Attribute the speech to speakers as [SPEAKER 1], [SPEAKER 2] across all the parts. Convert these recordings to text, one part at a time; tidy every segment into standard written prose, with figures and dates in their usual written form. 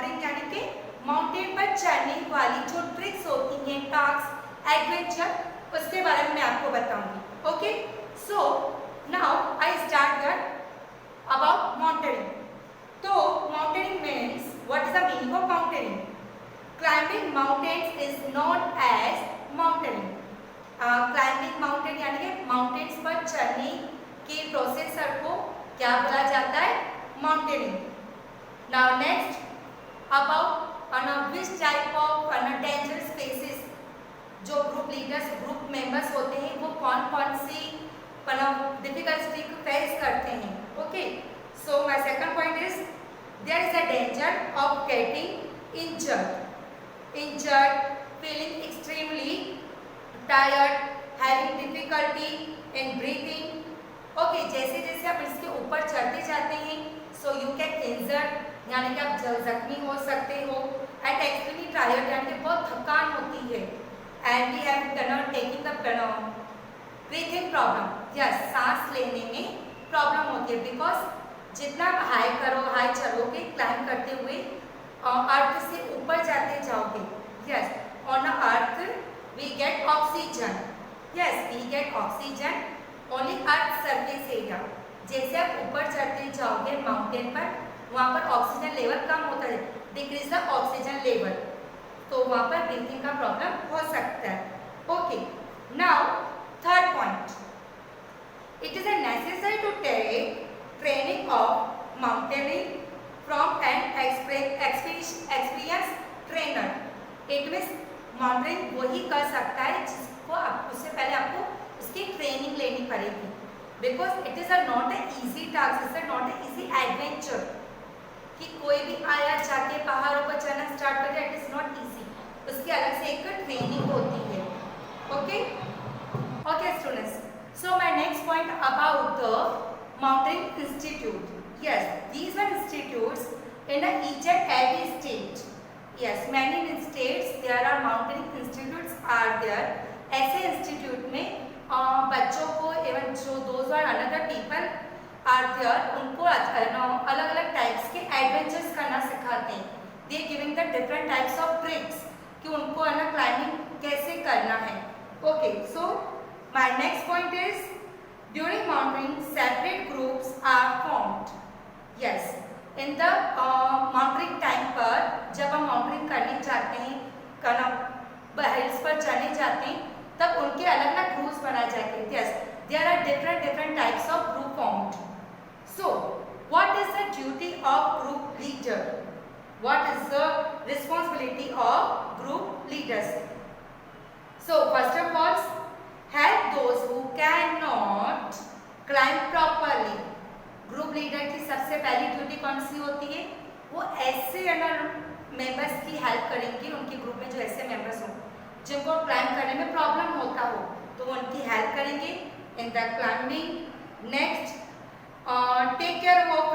[SPEAKER 1] Mountaineering यानी कि mountain पर चढ़ने वाली जो ट्रिक्स होती हैं, टास्क, एडवेंचर, उसके बारे में मैं आपको बताऊंगी. Okay, so now I start that about mountaining. तो mountaining means what is the meaning of mountaining? Climbing mountains is known as mountaining. Climbing mountain यानी कि माउंटेन्स पर चढ़ने के प्रोसेसर को क्या बोला जाता है? Mountaining. Now next about which type of dangerous places जो ग्रुप लीडर्स, ग्रुप मेंबर्स होते हैं वो कौन कौन सी डिफिकल्टी को फेस करते हैं. Okay, so my second point is there is a danger of getting injured, feeling extremely tired, having difficulty in breathing. Okay, जैसे जैसे आप इसके ऊपर चढ़ते जाते हैं, so you get injured यानी कि आप जख्मी हो सकते हो, and extremely tired यानी कि बहुत थकान होती है, and we have taking the breathing problem. Yes, सांस लेने में प्रॉब्लम होती है, because जितना आप हाई चलोगे क्लाइंब करते हुए अर्थ से ऊपर जाते जाओगे. Yes, on the earth we get oxygen. Yes, we get oxygen only earth surface area. जैसे आप ऊपर चढ़ते जाओगे माउंटेन पर, वहाँ पर ऑक्सीजन लेवल कम होता है, डिक्रीज द ऑक्सीजन लेवल, तो वहाँ पर ब्रीथिंग का प्रॉब्लम हो सकता है. Okay, now third point, it is necessary to take training of mountaining from an experience trainer. It means mountaining वही कर सकता है जिसको आप उससे पहले आपको उसकी ट्रेनिंग लेनी पड़ेगी, because it is not a easy task, it's not a easy adventure कि कोई भी आया जाके पहाड़ों पर चढ़ना स्टार्ट कर दिया. इट इज नॉट इजी, उसकी अलग से एक ट्रेनिंग होती है. Okay okay students, so my next point about the mountain institute. Yes, these are institutes in each and every state. Yes, many states there are mountain institutes are there. ऐसे institute में बच्चों को एवं जो those और another people are there उनको अलग अलग टाइप्स के एडवेंचर्स करना सिखाते हैं. They giving the different types of tricks कि उनको क्लाइंबिंग कैसे करना है. Okay, so my next point is during mountaineering separate groups are formed. Yes, in the mountaineering time पर जब हम माउंटेनिंग करने जाते हैं, हिल्स पर चढ़ने जाते हैं, तब उनके अलग अलग ग्रुप्स बनाए जाते हैं. Yes, there are different types of group formed. So what is the duty of group leader? What is the responsibility of group leaders? So first of all, help those who can not climb properly. Group leader की सबसे पहली duty कौन सी होती है? वो ऐसे members की help करेंगे, उनके ग्रुप में जो ऐसे मेंबर्स हों जिनको क्लाइंब करने में प्रॉब्लम होता हो, तो वो उनकी हेल्प करेंगे in the climbing. Next, take care of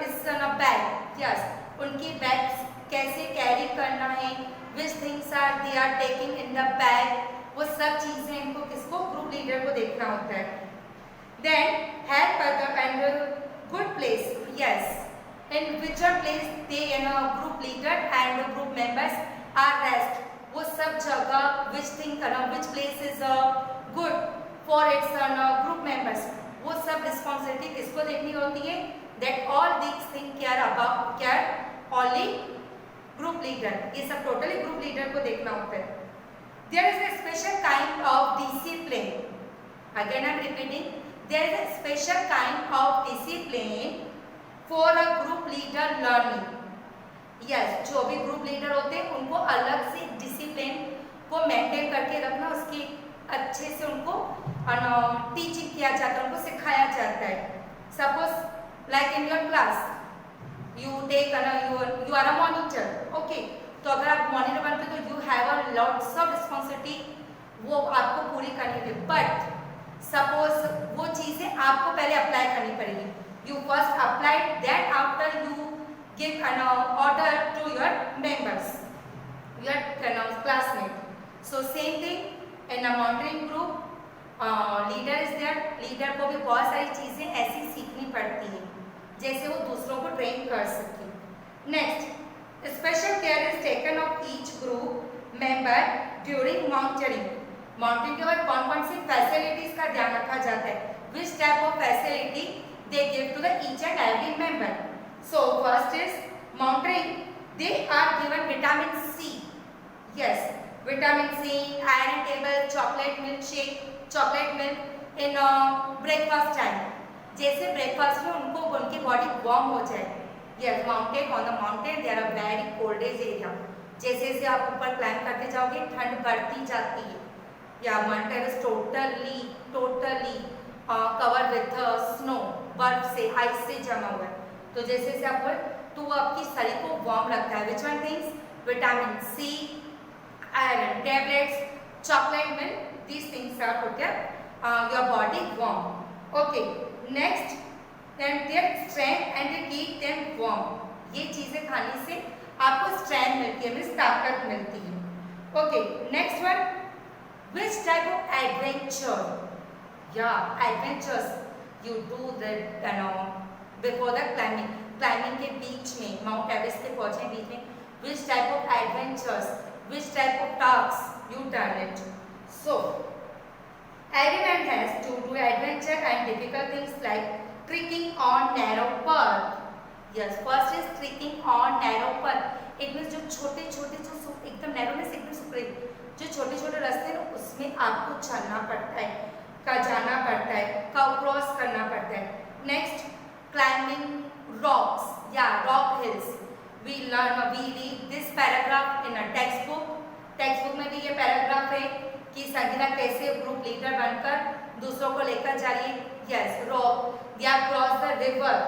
[SPEAKER 1] इस बैग. यस, उनकी बैग कैसे कैरी करना है, which things are they are taking in the bag, वो सब चीज़ें इनको किसको? ग्रुप लीडर को देखना होता है. Then help other and good place. Yes, in which place they group leader and group members are rest. वो सब जगह which place is good for its group members, वो सब रिस्पॉन्सिबिलिटी किसको देखनी होती है? that all these things care only group leader. ये सब टोटली ग्रुप लीडर को देखना होता है. there is a special kind of discipline. again I am repeating, there is a special kind of discipline for a group leader learning. Yes, जो भी group leader होते हैं उनको अलग से डिसिप्लिन को मेंटेन करके रखना, उसकी अच्छे से उनको टीचिंग किया जाता है, उनको सिखाया जाता है. Suppose like in your class you take you are a monitor. Okay, तो अगर आप मॉनिटर बनते तो you have a lots of responsibility, वो आपको पूरी करनी है. बट सपोज वो चीज़ें आपको पहले अप्लाई करनी पड़ेगी. You first apply that after you give an order to your members, your classmate. So same thing in a mountaineering group, leader is there. Leader को भी बहुत सारी चीज़ें ऐसी सीखनी पड़ती है जैसे वो दूसरों को ट्रेन कर सके. Next, special group member during mountaineering. Mountain के बाद कौन कौन सी फैसिलिटीज का ध्यान रखा जाता है, which type of facility they give to the each and every member. So first is mountaineering, they are given vitamin C, yes vitamin C, iron table, chocolate milk shake, chocolate milk in breakfast time, जैसे breakfast में उनको उनकी body warm हो जाए। Yes mountain, on the mountain there are very coldest area, जैसे जैसे आप ऊपर क्लाइंब करते जाओगे ठंड बढ़ती जाती है। या mountain is totally cover with snow, बर्फ से, आइस से जमा हुआ है, तो जैसे जैसे आप तो आपकी शरीर को वार्म रखता है। Which one things, vitamin C, iron tablets, chocolate milk, these things are put your body warm. Okay, next, then their strength and they keep them warm. ये चीजें खाने से आपको strength मिलती है, मीन्स ताकत मिलती है. Okay, next one, which type of adventure? Yeah, adventures you do that before the climbing. Climbing के बीच में, माउंट एवरेस्ट के पहुंचने बीच में, which type of adventures? Which type of tasks you done it? So, everyone has to do adventure and difficult things like trekking on narrow path. Yes, first is trekking on narrow path. It means जो छोटे छोटे जो एकदम narrowness एकदम सुपरे जो छोटे छोटे रास्ते हैं उसमें आपको चलना पड़ता है, का जाना पड़ता है, का क्रॉस करना पड़ता है. Next, climbing rocks, yeah, rock hills. We read this paragraph in a textbook. Text book में भी ये पैराग्राफ है कि संगीना कैसे ग्रुप लीडर बनकर दूसरों को लेकर जा रही है. यस, रॉक या क्रॉस द रिवर.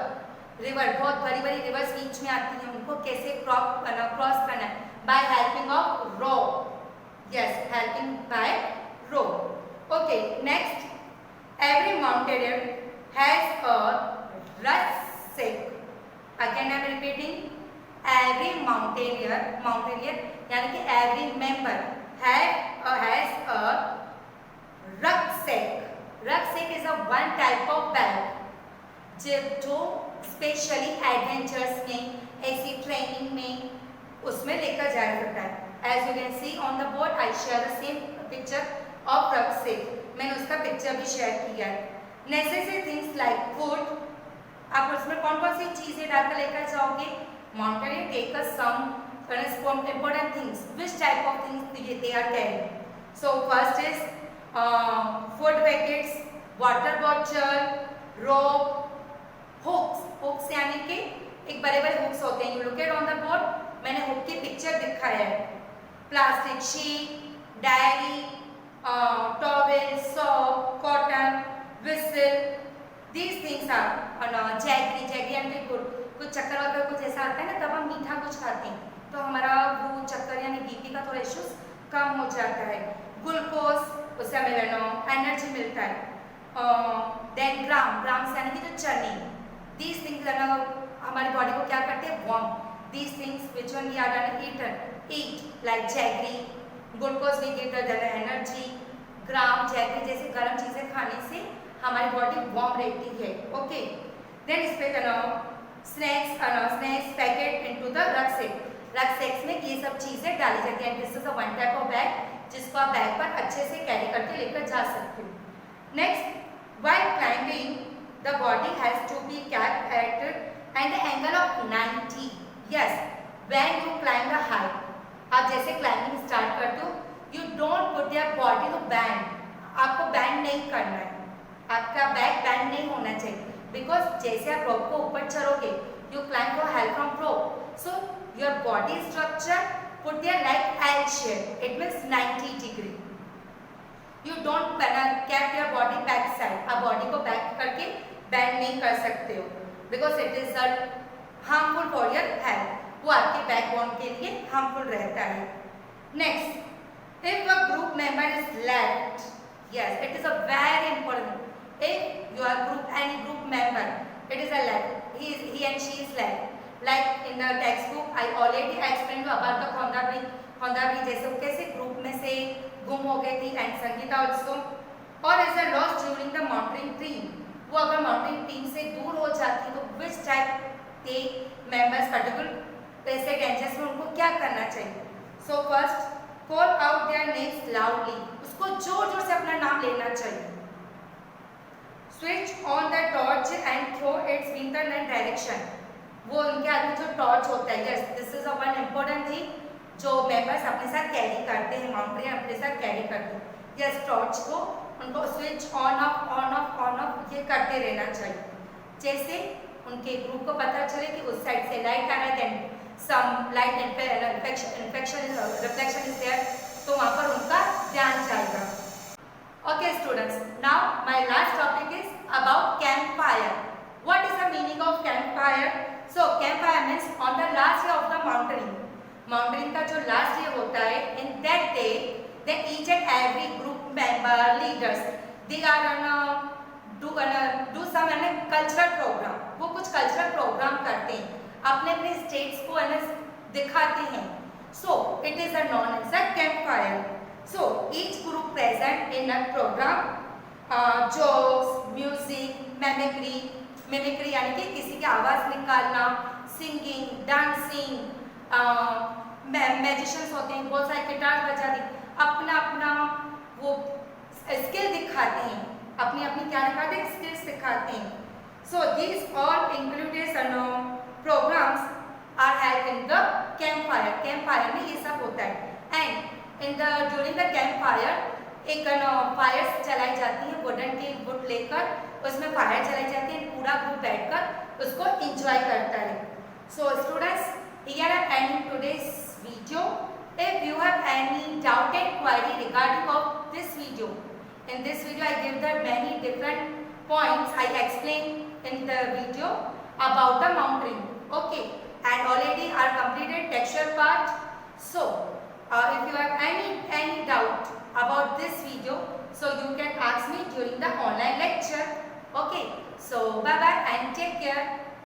[SPEAKER 1] रिवर बहुत बड़ी बड़ी रिवर्स बीच में आती हैं, उनको कैसे क्रॉस करना है, by helping of rope. Yes, helping by rope. Okay, next, every mountaineer has a rucksack. Again I am repeating, every mountaineer यानी कि every member has a rucksack. Rucksack is a one type of bag जो specially adventures में, ऐसी training में उसमें लेकर जाया जाता है. As you can see on the board, I share the same picture of rucksack. मैंने उसका पिक्चर भी शेयर किया है. Necessary things like food, आप उसमें कौन कौन सी चीजें डालकर लेकर जाओगे. Mountaineer take us some important things. Which type of things they are carrying? So first is food packets, water bottle, rope, hooks. Hooks यानी कि एक बड़े बड़े hooks होते हैं. You look at on the board. मैंने hook की picture दिखाया है. Plastic sheet, diary, towel, soap, cotton, whistle. These things are jaggery यानी कि कुछ चक्कर वगैरह कुछ ऐसा आता है ना, तब हम मीठा कुछ खाते हैं तो हमारा वो चक्कर यानी बीपी का थोड़ा इश्यूज कम हो जाता है. ग्लूकोज, उससे हमें एनर्जी मिलता है. देन ग्राम्स यानी कि जो चने. दीज थिंग्स हमारी बॉडी को क्या करते हैं, warm. These things which one we are eat like jaggery. Glucose we get the energy. Gram, jaggery जैसे गर्म चीजें खाने से हमारी बॉडी वार्म रहती है. ओके, देन इस पे snacks packet into the rucksack. rucksacks में ये सब चीजें डाली जाती हैं. This is a one type of bag जिसको आप बैग पर अच्छे से कैरी करके लेकर जा सकते हो. Next, while climbing the body has to be kept at the angle of 90. Yes, when you climb the height, आप जैसे क्लाइंबिंग स्टार्ट करते हो, you don't put your body to bend. आपको बैंड नहीं करना है, आपका बैक बैंड नहीं होना चाहिए. Because जैसे आप रोप को ऊपर चढ़ोगे, you climb for help from rope. So your body structure put there like L shape. It means 90 degree. You don't keep your body back side. आप body को back करके bend नहीं कर सकते हो. Because it is harmful for your health. वो आपके backbone के लिए harmful रहता है. Next, if a group member is left, yes, it is a very important. If you are any group member, it is a left. He and she is left. Like in the textbook, I already explained about the Khondabri जैसे वो कैसे group में से गुम हो गई थी, and Sangeeta also. Or is a lost during the mountain team. वो अगर mountain team से दूर हो जाती तो which type के members particular ऐसे dangers में उनको क्या करना चाहिए. So first नाम लेना चाहिए। Switch on the torch and throw its in the direction. वो उनके हाथ में जो टॉर्च होता है, yes this is a one important thing जो मेंबर्स अपने साथ कैरी करते हैं, माउंटेनियर अपने साथ कैरी करते हैं। यस टॉर्च को उनको स्विच ऑन ऑफ ये करते रहना चाहिए, जैसे उनके ग्रुप को पता चले कि उस साइड से लाइट आ रहा है, then some light reflection is there, तो वहाँ पर उनका ध्यान जाएगा। Okay students, now my last topic is about campfire. What is the meaning of campfire? So campfire means on the last day of the mountaineering. Mountaineering का जो last day होता है, in that day, then each and every group member, leaders, they are do some cultural program. वो कुछ cultural program करते हैं, अपने अपने states को दिखाते हैं. So it is known as a campfire. So each group present in a program, jokes, music, mimicry यानी कि किसी की आवाज़ निकालना, singing, dancing, magicians होते हैं, बहुत सारे गिटार बजा दी, अपना अपना वो स्किल दिखाते हैं, अपनी अपनी क्या दिखाते हैं, स्किल्स दिखाते हैं. So these all included programs are held in the campfire. Campfire में ये सब होता है. And during the campfire एक फायर चलाई जाती है, वुडन की वुड लेकर उसमें फायर चलाई जाती है, पूरा ग्रुप बैठकर उसको एंजॉय करता है. So students, here I am ending today's video. If you have any doubt and query regarding of this video, in this video I give the many different points I explain in the video about the mountain. Okay, and already I completed texture part. So if you have any doubt about this video, so you can ask me during the online lecture. Okay, so bye bye and take care.